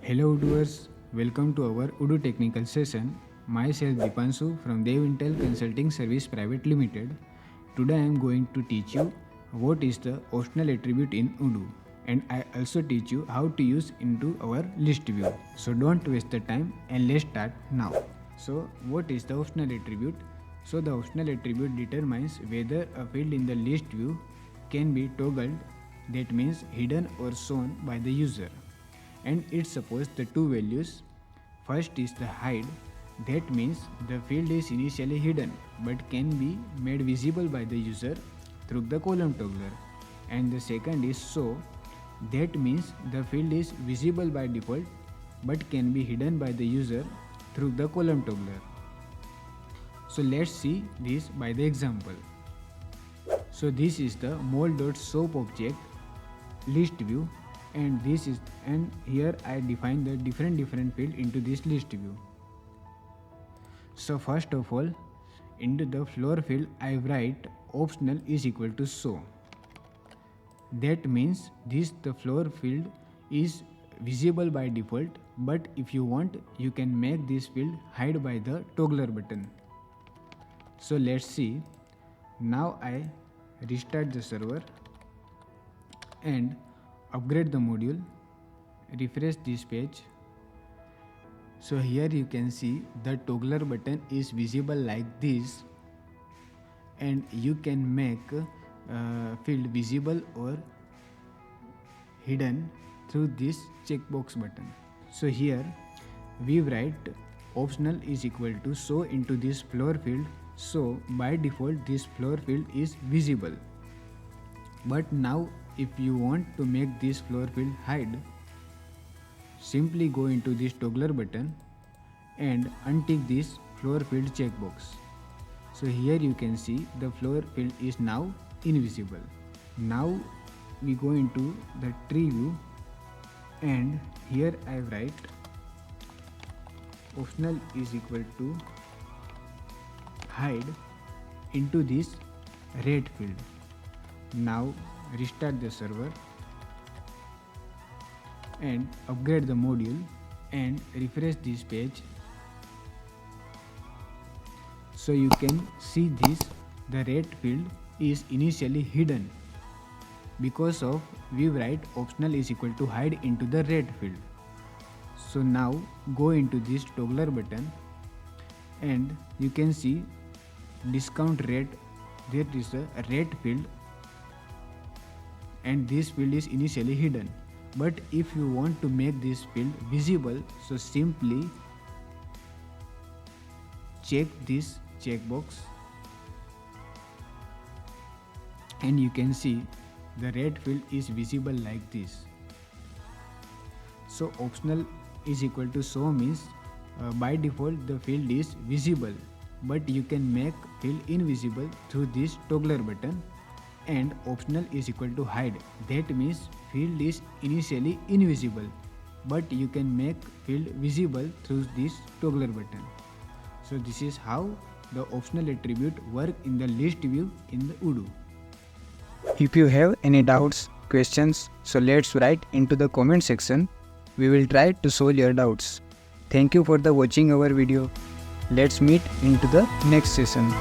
Hello Odoers, welcome to our Odoo technical session. Myself Dipanshu from Devintelle Consulting Service Private Limited. Today I am going to teach you what is the optional attribute in Odoo, and I also teach you how to use into our list view. So don't waste the time and let's start now. So what is the optional attribute? So the optional attribute determines whether a field in the list view can be toggled, that means hidden or shown by the user, and it supports the two values. First is the hide, that means the field is initially hidden but can be made visible by the user through the column toggler. And the second is show, that means the field is visible by default but can be hidden by the user through the column toggler. So let's see this by the example. So this is the mol.soap object list view, and here I define the different field into this list view. So first of all, into the floor field I write optional is equal to show. That means the floor field is visible by default, but if you want you can make this field hide by the toggler button. So let's see. Now I restart the server and upgrade the module, refresh this page. So here you can see the toggler button is visible like this, and you can make field visible or hidden through this checkbox button. So here we write optional is equal to show into this floor field. So by default this floor field is visible, but now if you want to make this floor field hide, simply go into this toggler button and untick this floor field checkbox. So here you can see the floor field is now invisible. Now we go into the tree view, and here I write optional is equal to hide into this red field. Now restart the server and upgrade the module and refresh this page. So you can see the red field is initially hidden because of we write optional is equal to hide into the red field. So now go into this toggler button and you can see discount rate, there is a red field and this field is initially hidden. But if you want to make this field visible, so simply check this checkbox and you can see the red field is visible like this. So optional is equal to show means by default the field is visible, but you can make field invisible through this toggler button. And optional is equal to hide, that means field is initially invisible but you can make field visible through this toggler button. So this is how the optional attribute work in the list view in the Odoo. If you have any doubts, questions, so let's write into the comment section. We will try to solve your doubts. Thank you for the watching our video. Let's meet into the next session.